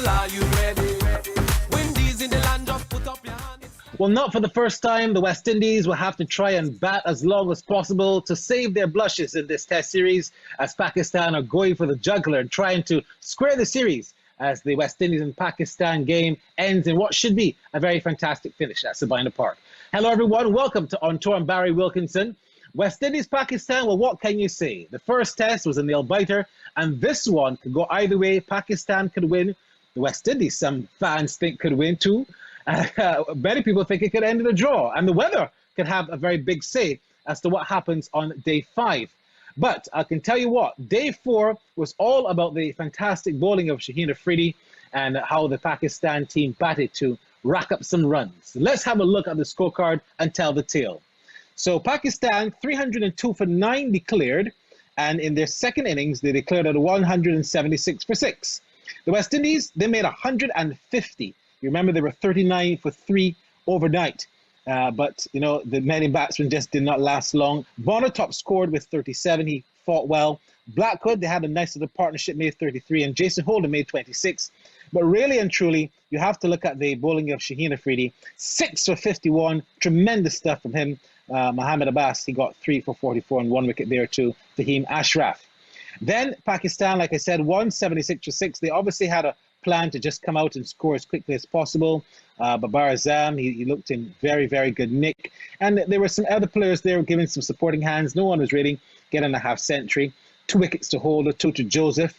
are you ready? Windies in the land, just put up your hands. Well, not for the first time, the West Indies will have to try and bat as long as possible to save their blushes in this Test series, as Pakistan are going for the jugular and trying to square the series as the West Indies and Pakistan game ends in what should be a very fantastic finish at Sabina Park. Hello, everyone. Welcome to On Tour. I'm Barry Wilkinson. West Indies, Pakistan, well, what can you say? The first test was a nail-biter, and this one could go either way. Pakistan could win. The West Indies, some fans think, could win too. Many people think it could end in a draw, and the weather could have a very big say as to what happens on day 5. But I can tell you what, day 4 was all about the fantastic bowling of Shaheen Afridi and how the Pakistan team batted to rack up some runs. Let's have a look at the scorecard and tell the tale. So Pakistan, 302 for 9 declared, and in their second innings, they declared at 176 for 6. The West Indies, they made 150. You remember they were 39 for 3 overnight. But, you know, the many batsmen just did not last long. Bonner top scored with 37. He fought well. Blackwood, they had a nice little partnership, made 33. And Jason Holder made 26. But really and truly, you have to look at the bowling of Shaheen Afridi. 6 for 51. Tremendous stuff from him. Mohammad Abbas, he got 3 for 44 and 1 wicket there to Fahim Ashraf. Then Pakistan, like I said, 176 for 6. They obviously had a plan to just come out and score as quickly as possible. Babar Azam, he looked in very, very good nick. And there were some other players there giving some supporting hands. No one was really getting a half century. 2 wickets to Holder, 2 to Joseph.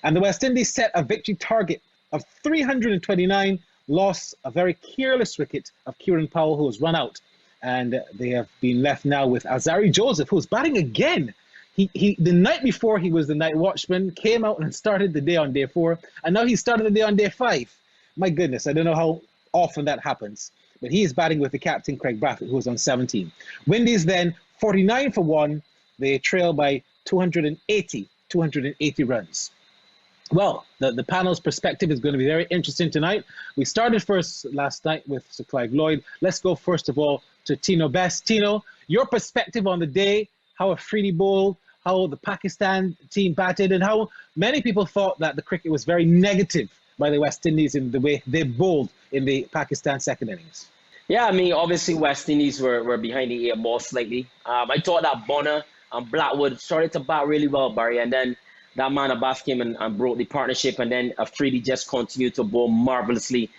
And the West Indies set a victory target of 329, lost a very careless wicket of Kieran Powell, who was run out. And they have been left now with Azari Joseph, who's batting again. He the night before, he was the night watchman, came out and started the day on day 4, and now he started the day on day 5. My goodness, I don't know how often that happens. But he is batting with the captain, Craig Brathwaite, who was on 17. Windies then, 49 for 1. They trail by 280 runs. Well, the panel's perspective is going to be very interesting tonight. We started first last night with Sir Clive Lloyd. Let's go first of all to Tino Best. Tino, your perspective on the day, how Afridi bowled, how the Pakistan team batted, and how many people thought that the cricket was very negative by the West Indies in the way they bowled in the Pakistan second innings. Yeah, I mean, obviously West Indies were behind the 8 ball slightly. I thought that Bonner and Blackwood started to bat really well, Barry, and then that man Abbas came and broke the partnership, and then Afridi just continued to bowl marvelously,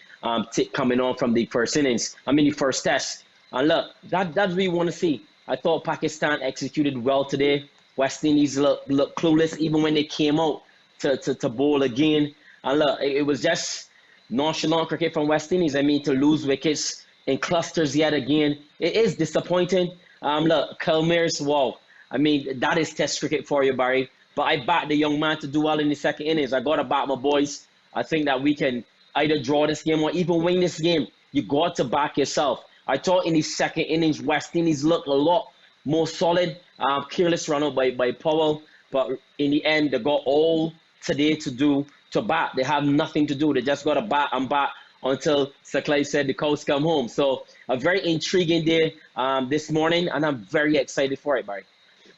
coming on from the first innings. I mean, the first test. And look, that's what we want to see. I thought Pakistan executed well today. West Indies looked clueless even when they came out to bowl again. And look, it was just nonchalant cricket from West Indies. I mean, to lose wickets in clusters yet again, it is disappointing. Look, Kalmir's, wow. I mean, that is test cricket for you, Barry. But I backed the young man to do well in the second innings. I got to back my boys. I think that we can either draw this game or even win this game. You got to back yourself. I thought in the second innings, West Indies looked a lot more solid. Careless run out by Powell. But in the end, they got all today to do to bat. They have nothing to do. They just got to bat and bat until Sir Clive said the cows come home. So a very intriguing day this morning, and I'm very excited for it, Barry.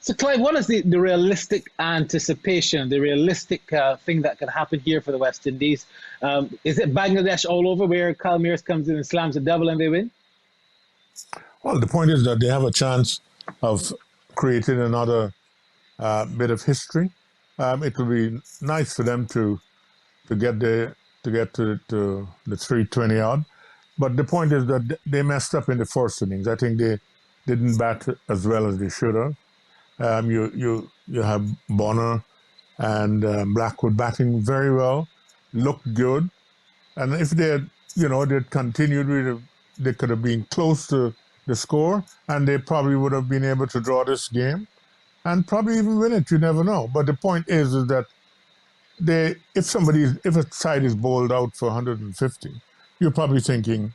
So, Clive, what is the realistic anticipation, the realistic thing that can happen here for the West Indies? Is it Bangladesh all over where Kyle Mears comes in and slams a double and they win? Well, the point is that they have a chance of creating another bit of history. It will be nice for them to get to the 320 odd. But the point is that they messed up in the first innings. I think they didn't bat as well as they should have. You have Bonner and Blackwood batting very well, looked good, and if they'd continued, they could have been close to the score, and they probably would have been able to draw this game, and probably even win it. You never know. But the point is that if a side is bowled out for 150, you're probably thinking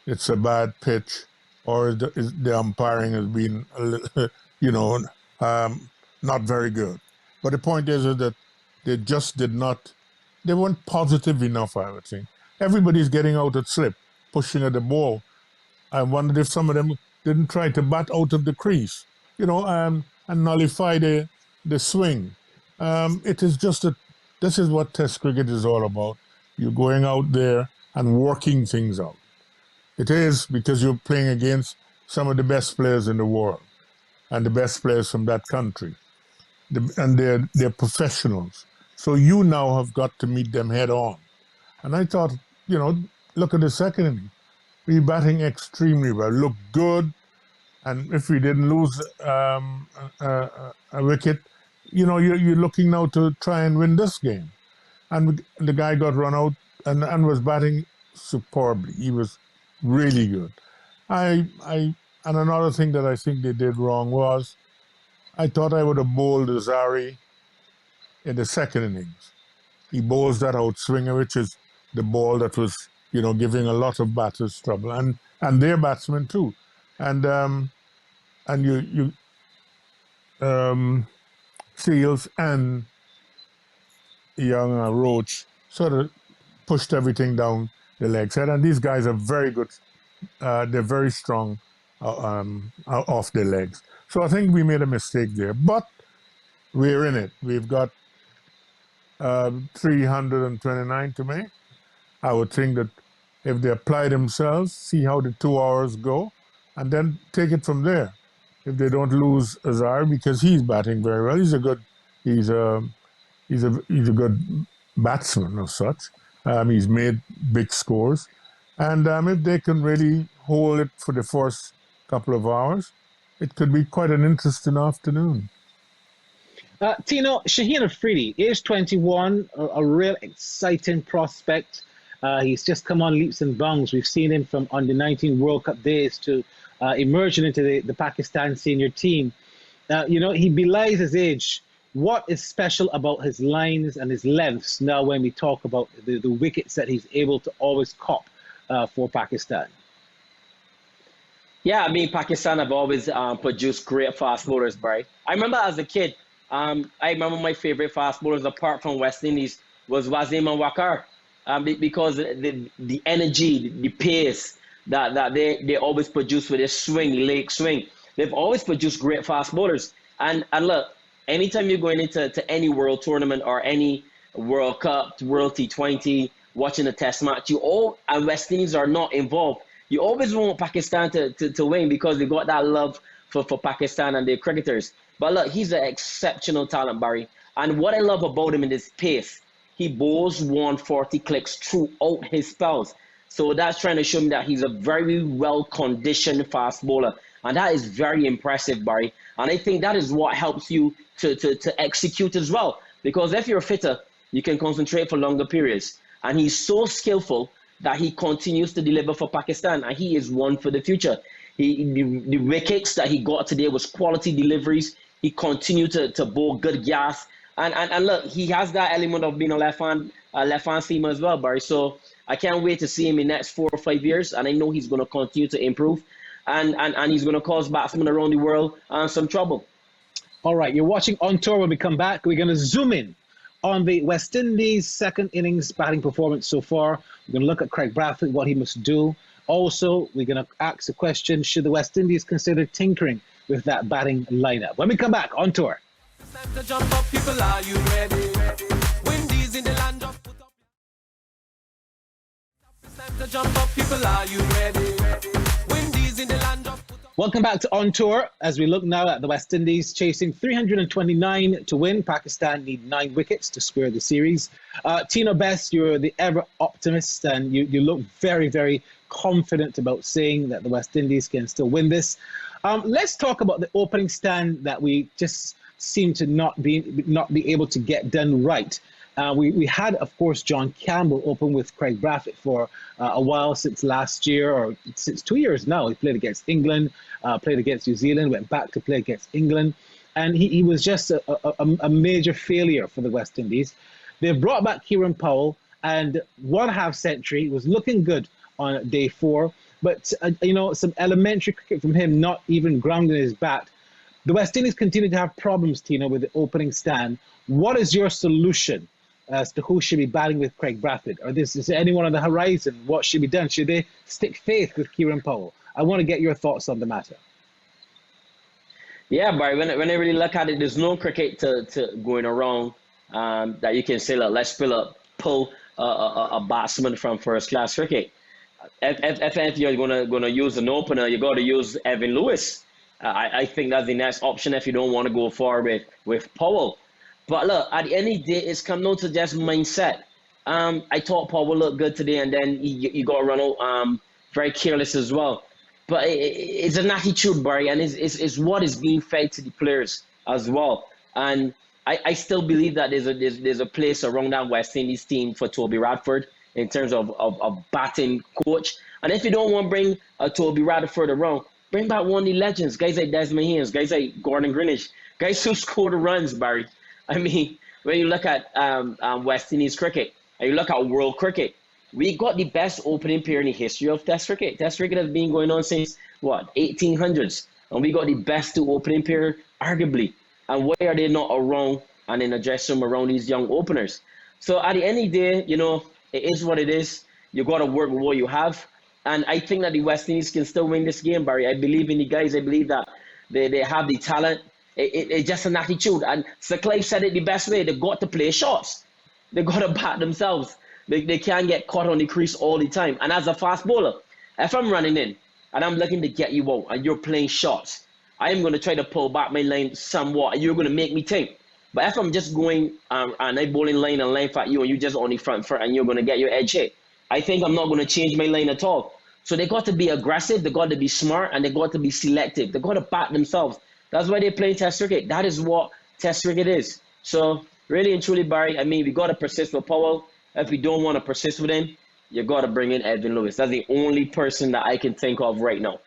it's a bad pitch, or the umpiring has been a little, not very good. But the point is that they just they weren't positive enough, I would think. Everybody's getting out at slip, pushing at the ball. I wondered if some of them didn't try to bat out of the crease, and nullify the swing. It is just that this is what Test cricket is all about. You're going out there and working things out. It is because you're playing against some of the best players in the world and the best players from that country. And they're professionals. So you now have got to meet them head on. And I thought, look at the second inning. We're batting extremely well, look good. And if we didn't lose a wicket, you're looking now to try and win this game. And the guy got run out and was batting superbly. He was really good. And another thing that I think they did wrong was I thought I would have bowled Azari in the second innings. He bowls that outswinger, which is the ball that was, giving a lot of batters trouble, and their batsmen too. And Seals and young Roach sort of pushed everything down the leg side. And these guys are very good. They're very strong off their legs. So I think we made a mistake there. But we're in it. We've got 329 to make. I would think that if they apply themselves, see how the 2 hours go, and then take it from there. If they don't lose Azar, because he's batting very well, he's a good batsman of such. He's made big scores, and if they can really hold it for the first couple of hours, it could be quite an interesting afternoon. Tino, Shaheen Afridi, age 21, a real exciting prospect. He's just come on leaps and bounds. We've seen him from under 19 World Cup days to emerging into the Pakistan senior team. He belies his age. What is special about his lines and his lengths now when we talk about the wickets that he's able to always cop for Pakistan? Yeah, Pakistan have always produced great fast bowlers, Barry. I remember as a kid, I remember my favorite fast bowlers apart from West Indies was Wasim and Wakar. Because the energy, the pace that they always produce with their swing, leg swing, they've always produced great fast bowlers. And look, anytime you're going into any world tournament or any World Cup, World T20, watching a test match, and West Indies are not involved, you always want Pakistan to win because they got that love for Pakistan and their cricketers. But look, he's an exceptional talent, Barry. And what I love about him is his pace. He bowls 140 clicks throughout his spells. So that's trying to show me that he's a very well-conditioned fast bowler. And that is very impressive, Barry. And I think that is what helps you to execute as well. Because if you're fitter, you can concentrate for longer periods. And he's so skillful that he continues to deliver for Pakistan. And he is one for the future. The wickets that he got today was quality deliveries. He continued to bowl good gas. And look, he has that element of being a left-hand seamer as well, Barry. So I can't wait to see him in the next 4 or 5 years. And I know he's going to continue to improve. And he's going to cause batsmen around the world some trouble. All right, you're watching On Tour. When we come back, we're going to zoom in on the West Indies' second innings batting performance so far. We're going to look at Craig Bradford, what he must do. Also, we're going to ask the question, should the West Indies consider tinkering with that batting lineup? When we come back, On Tour. It's time to jump up, people, are you ready? Windies in the land of put up. It's time to jump up, people, are you ready? Windies in the land of put up. Welcome back to On Tour as we look now at the West Indies chasing 329 to win. Pakistan need 9 wickets to square the series. Tino Best, you're the ever optimist and you look very, very confident about saying that the West Indies can still win this. Let's talk about the opening stand that we just seem to not be able to get done right. We had, of course, John Campbell open with Craig Bradford for a while since last year, or since 2 years now. He played against England, played against New Zealand, went back to play against England. And he was just a major failure for the West Indies. They've brought back Kieran Powell, and 1/2 century was looking good on day 4. But, some elementary cricket from him, not even grounding his bat. The West Indies continue to have problems, Tino, with the opening stand. What is your solution as to who should be batting with Craig Bradford? Or is there anyone on the horizon? What should be done? Should they stick faith with Kieran Powell? I want to get your thoughts on the matter. Yeah, Barry, when I really look at it, there's no cricket to going around that you can say, look, let's pull a batsman from first class cricket. If you're gonna use an opener, you got to use Evan Lewis. I think that's the next option if you don't want to go forward with Powell. But look, at the end of the day, it's come down to just mindset. I thought Powell looked good today, and then he got run out very careless as well. But it's an attitude, Barry, and it's what is being fed to the players as well. And I still believe that there's a place around that West Indies team for Toby Radford in terms of batting coach. And if you don't want to bring Toby Radford around, bring back one of the legends, guys like Desmond Haynes, guys like Gordon Greenwich, guys who score the runs, Barry. I mean, when you look at West Indies cricket, and you look at world cricket, we got the best opening pair in the history of Test cricket. Test cricket has been going on since, 1800s. And we got the best two opening pair, arguably. And why are they not around and in a dressing room around these young openers? So at the end of the day, it is what it is. You got to work with what you have. And I think that the West Indies can still win this game, Barry. I believe in the guys. I believe that they have the talent. It's just an attitude. And Sir Clive said it the best way. They got to play shots. They got to bat themselves. They can't get caught on the crease all the time. And as a fast bowler, if I'm running in and I'm looking to get you out and you're playing shots, I am going to try to pull back my line somewhat, and you're going to make me think. But if I'm just going and I'm bowling line and length at you, and you just on the front foot, and you're going to get your edge hit, I think I'm not going to change my line at all. So they got to be aggressive, they got to be smart, and they got to be selective. They got to bat themselves. That's why they play Test cricket. That is what Test cricket is. So really and truly, Barry, I mean, we got to persist with Powell. If we don't want to persist with him, you got to bring in Edwin Lewis. That's the only person that I can think of right now.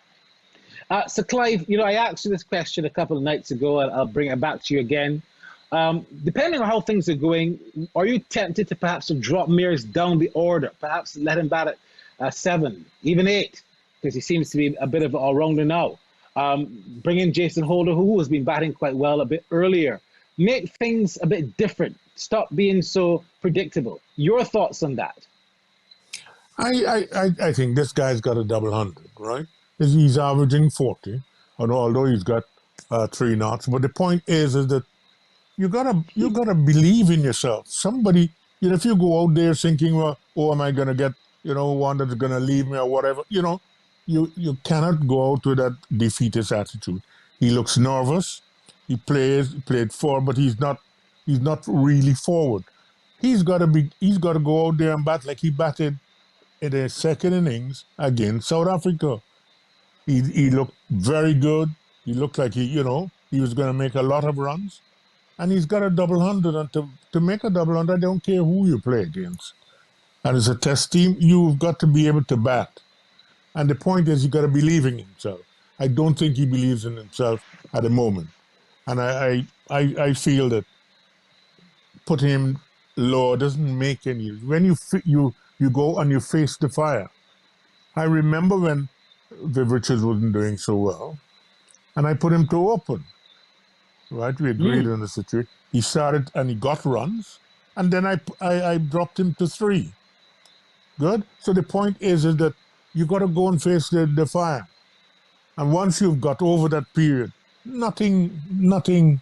So, Clive, I asked you this question a couple of nights ago, and I'll bring it back to you again. Depending on how things are going, are you tempted to perhaps drop Mears down the order, perhaps let him bat at 7, even 8, because he seems to be a bit of an all-rounder now? Bring in Jason Holder, who has been batting quite well a bit earlier. Make things a bit different. Stop being so predictable. Your thoughts on that? I think this guy's got a double 100, right? He's averaging 40, and although he's got 3 knots. But the point is that you gotta believe in yourself. Somebody, if you go out there thinking, well, am I gonna get, one that's gonna leave me or whatever, you cannot go out with that defeatist attitude. He looks nervous. He played forward, but he's not really forward. He's got to go out there and bat like he batted in the second innings against South Africa. He looked very good. He looked like he was going to make a lot of runs, and he's got a double 100. And to make a double 100, I don't care who you play against. And as a Test team, you've got to be able to bat. And the point is, you got to believe in himself. I don't think he believes in himself at the moment, and I feel that putting him low doesn't make any. When you go and you face the fire. I remember when Viv Richards wasn't doing so well, and I put him to open. Right, we agreed on the situation. He started and he got runs, and then I dropped him to 3. Good. So the point is that you got to go and face the fire, and once you've got over that period, nothing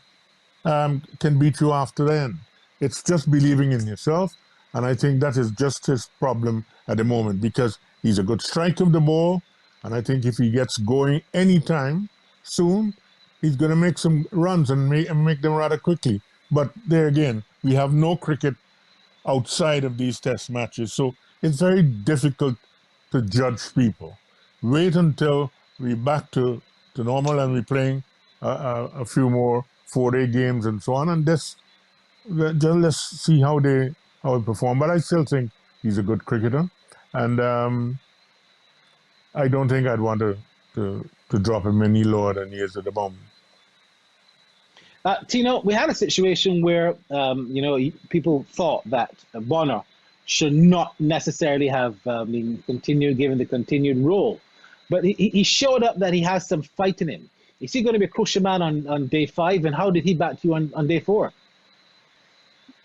can beat you after then. It's just believing in yourself, and I think that is just his problem at the moment, because he's a good striker of the ball, and I think if he gets going anytime soon, he's going to make some runs and make them rather quickly. But there again, we have no cricket outside of these Test matches, so it's very difficult to judge people. Wait until we're back to normal and we're playing a few more 4-day games and so on, and just let's see how they perform. But I still think he's a good cricketer, and I don't think I'd want to drop him any lower than he is at the moment. Tino, we had a situation where people thought that Bonner should not necessarily have been given the continued role, but he showed up that he has some fight in him. Is he going to be a crucial man on day 5, and how did he bat you on day 4?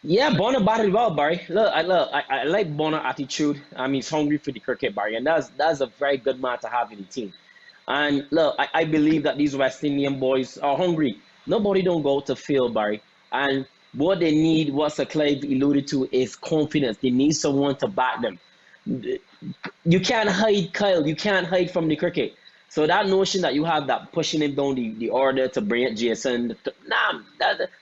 Yeah, Bonner batted well, Barry. I like Bonner's attitude. I mean, he's hungry for the cricket, Barry, and that's a very good man to have in the team. And look, I believe that these West Indian boys are hungry. Nobody don't go to field, Barry. And What they need, what Sir Clive alluded to, is confidence. They need someone to back them. You can't hide Kyle. You can't hide from the cricket. So that notion that you have that pushing him down the order to bring it Jason, nah,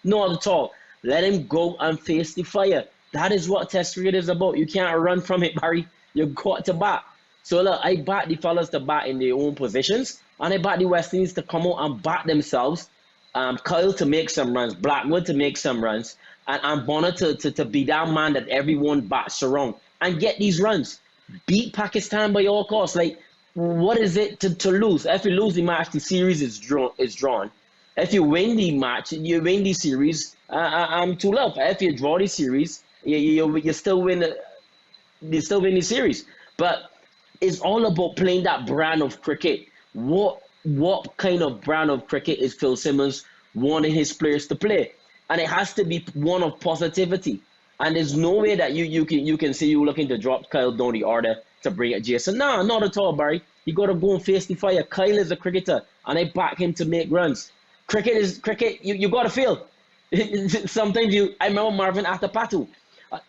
not at all. Let him go and face the fire. That is what Test cricket is about. You can't run from it, Barry. You got to bat. So look, I back the fellas to bat in their own positions, and I back the West Indies to come out and bat themselves. Kyle to make some runs, Blackwood to make some runs, and Bonner to be that man that everyone bats around and get these runs. Beat Pakistan by all costs. Like, what is it to lose? If you lose the match, the series is drawn. If you win the match, you win the series. I'm too love. If you draw the series, you still win. You still win the series. But it's all about playing that brand of cricket. What kind of brand of cricket is Phil Simmons wanting his players to play? And it has to be one of positivity. And there's no way that you can say you're looking to drop Kyle down the order to bring it Jason. No, not at all, Barry. You got to go and face the fire. Kyle is a cricketer, and I back him to make runs. Cricket is cricket. You got to feel. Sometimes I remember Marvin Atapatu.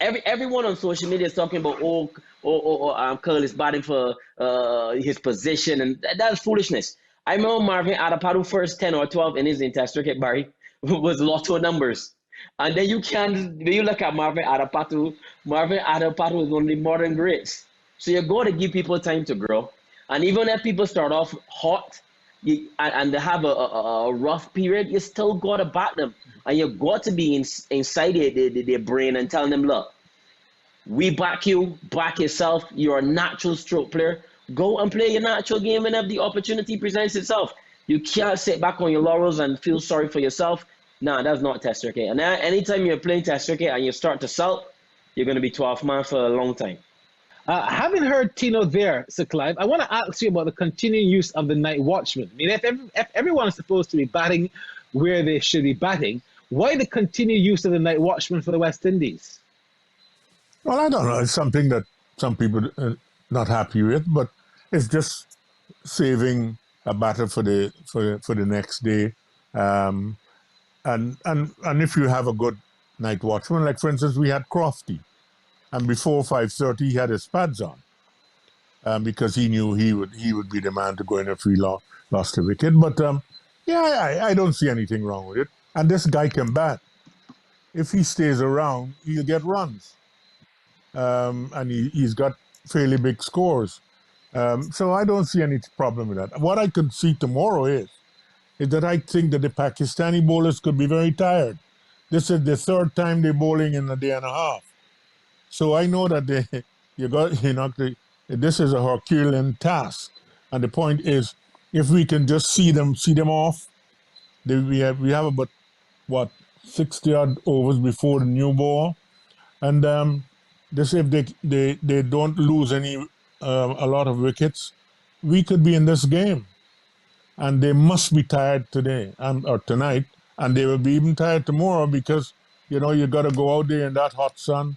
Everyone on social media is talking about Kyle is batting for his position, and that's foolishness. I remember Marvin Atapatu first 10 or 12 innings in Test cricket, Barry, was lotto numbers. And then when you look at Marvin Atapatu is one of the modern greats. So you got to give people time to grow. And even if people start off hot and they have a rough period, you still got to back them. And you got to be inside their brain and tell them, look, we back you, back yourself. You're a natural stroke player. Go and play your natural game whenever the opportunity presents itself. You can't sit back on your laurels and feel sorry for yourself. No, that's not Test cricket. And anytime you're playing Test cricket and you start to sulk, you're going to be 12th man for a long time. Having heard Tino there, Sir Clive, I want to ask you about the continuing use of the night watchman. I mean, if everyone is supposed to be batting where they should be batting, why the continued use of the night watchman for the West Indies? Well, I don't know. It's something that some people are not happy with, but it's just saving a batter for the next day. And if you have a good night watchman, like for instance, we had Crofty, and before 5:30 he had his pads on, because he knew he would be the man to go in if we lost a wicket. But I don't see anything wrong with it. And this guy can bat. If he stays around, he'll get runs, and he's got fairly big scores. So I don't see any problem with that. What I could see tomorrow is that I think that the Pakistani bowlers could be very tired. This is the third time they're bowling in a day and a half. So I know that this is a Herculean task. And the point is, if we can just see them off, we have about 60 odd overs before the new ball, and this if they don't lose a lot of wickets, we could be in this game. And they must be tired today or tonight, and they will be even tired tomorrow because you got to go out there in that hot sun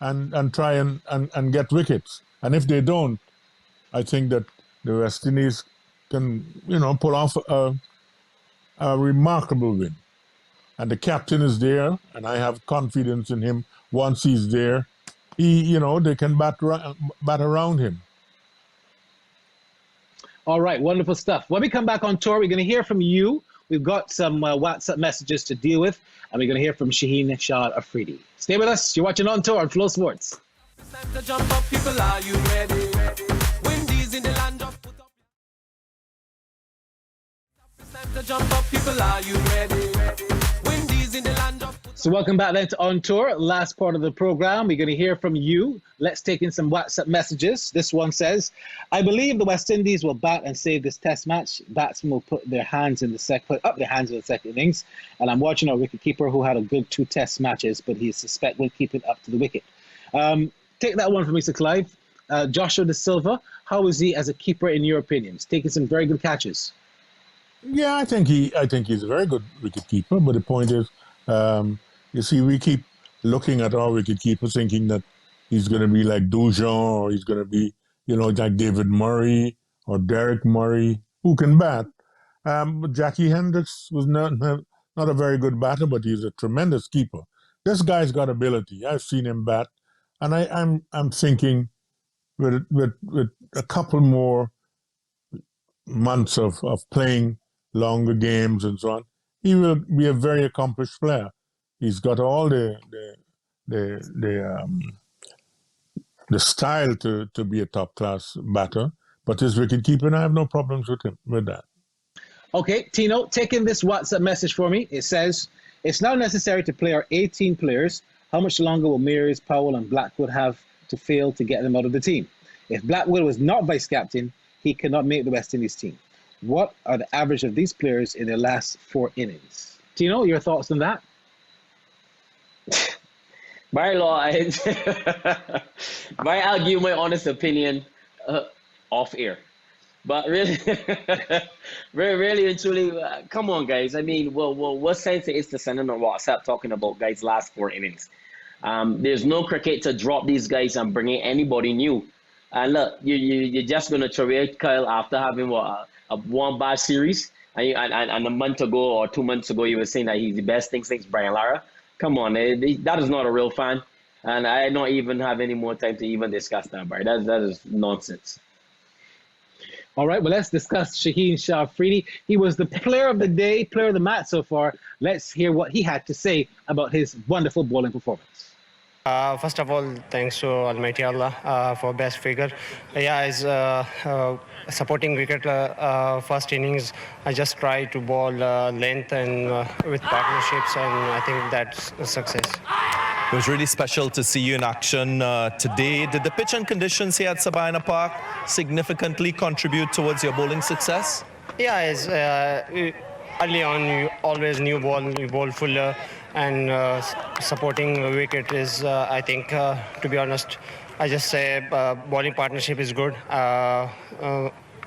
and try and get wickets. And if they don't, I think that the West Indies can pull off a remarkable win. And the captain is there, and I have confidence in him. Once he's there, they can bat around him. All right, wonderful stuff. When we come back on tour, we're going to hear from you. We've got some WhatsApp messages to deal with, and we're going to hear from Shaheen Shah Afridi. Stay with us. You're watching On Tour on FlowSports. It's time to jump up, people, are you ready? Windies in the land of put up. It's time to jump up, people, are you ready? Windies in the land of. So welcome back then to On Tour, last part of the program. We're going to hear from you. Let's take in some WhatsApp messages. This one says, I believe the West Indies will bat and save this test match. Batsmen will put up their hands in the second innings. And I'm watching our wicketkeeper who had a good 2 test matches, but he's suspect will keep it up to the wicket. Take that one from Mr. Clive. Joshua De Silva, how is he as a keeper in your opinion? He's taking some very good catches. Yeah, I think he's a very good wicketkeeper, but the point is, you see, we keep looking at our wicketkeeper thinking that he's going to be like Dujon, or he's going to be, like David Murray or Derek Murray, who can bat. But Jackie Hendricks was not a very good batter, but he's a tremendous keeper. this guy's got ability. I've seen him bat, and I'm thinking with a couple more months of playing longer games and so on, he will be a very accomplished player. He's got all the style to be a top class batter, but his wicket keeping, I have no problems with that. Okay, Tino, take in this WhatsApp message for me. It says, it's now necessary to play our 18 players. How much longer will Mears, Powell and Blackwood have to fail to get them out of the team? If Blackwood was not vice-captain, he cannot make the West Indies team. What are the average of these players in their last 4 innings? Tino, your thoughts on that? Barry Law, I'll give my honest opinion off air. But really, really and truly, come on, guys. I mean, well, what sense is to send in on WhatsApp talking about guys' last 4 innings? There's no cricket to drop these guys and bring in anybody new. And look, you're just going to throw away Kyle after having a one bad series. And a month ago or 2 months ago, you were saying that he's the best thing since Brian Lara. Come on, that is not a real fan. And I don't even have any more time to even discuss that, Barry. That is nonsense. All right, well, let's discuss Shaheen Afridi. He was the player of the day, player of the match so far. Let's hear what he had to say about his wonderful bowling performance. First of all, thanks to Almighty Allah for best figure. Yeah, as supporting wicket first innings, I just try to bowl length and with partnerships, and I think that's a success. It was really special to see you in action today. Did the pitch and conditions here at Sabina Park significantly contribute towards your bowling success? Yeah, as early on, you always you bowl fuller, and supporting wicket is, I think, to be honest, I just say bowling partnership is good.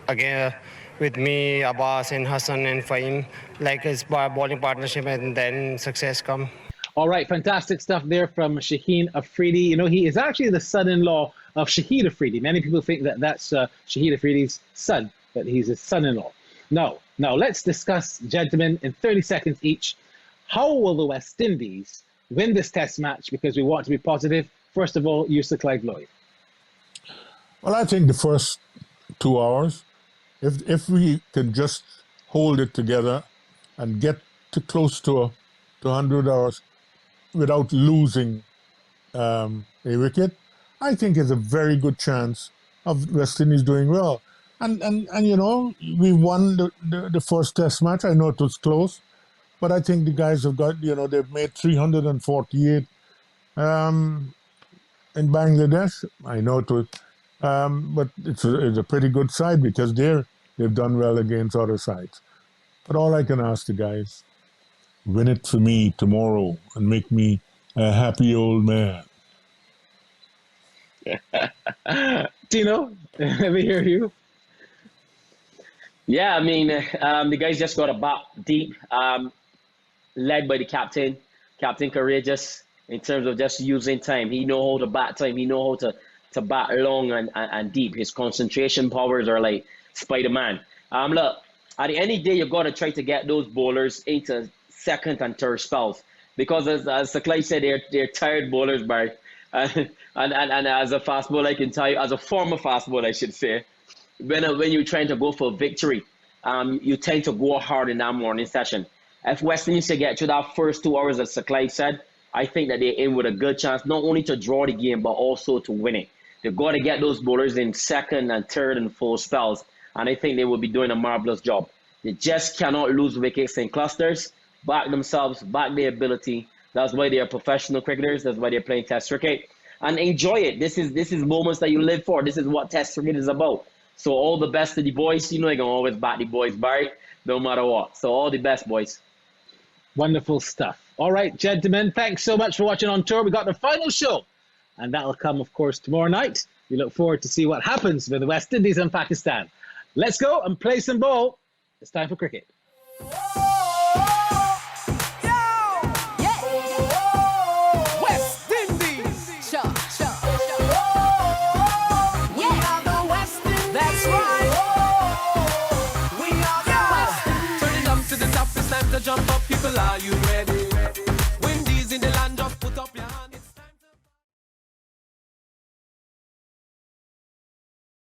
Again, with me, Abbas and Hassan and Fahim, like his bowling partnership, and then success come. All right, fantastic stuff there from Shaheen Afridi. You know, he is actually the son-in-law of Shaheen Afridi. Many people think that that's Shaheen Afridi's son, but he's his son-in-law. Now let's discuss, gentlemen, in 30 seconds each, how will the West Indies win this test match? Because we want to be positive. First of all, Yusuf Clive Lloyd. Well, I think the first 2 hours, if we can just hold it together and get to close to 100 hours without losing a wicket, I think is a very good chance of West Indies doing well. And you know, we won the first test match. I know it was close, but I think the guys have got, you know, they've made 348 in Bangladesh. I know it was, but it's a pretty good side because they've done well against other sides. But all I can ask the guys, win it for me tomorrow and make me a happy old man. Tino, let me hear you. Yeah, I mean, the guys just got a bat deep, led by the captain, Captain Courageous, in terms of just using time. He know how to bat time. He know how to bat long and deep. His concentration powers are like Spider-Man. Look, at the end of the day, you got to try to get those bowlers into second and third spells, because as Saklai said, they're tired bowlers, Barry. And as a fast bowler, I can tell you, as a former fast bowler, I should say, when you're trying to go for victory, you tend to go hard in that morning session. If West Indies to get to that first 2 hours, as Saklai said, I think that they're in with a good chance, not only to draw the game, but also to win it. They've got to get those bowlers in second and third and fourth spells, and I think they will be doing a marvelous job. They just cannot lose wickets in clusters, back themselves, back their ability. That's why they are professional cricketers. That's why they're playing Test cricket. And enjoy it. This is moments that you live for. This is what Test cricket is about. So all the best to the boys. You know you can always back the boys, Barry, no matter what. So all the best, boys. Wonderful stuff. All right, gentlemen, thanks so much for watching On Tour. We got the final show, and that'll come, of course, tomorrow night. We look forward to see what happens with the West Indies and Pakistan. Let's go and play some ball. It's time for cricket. Jump up, people, are you ready?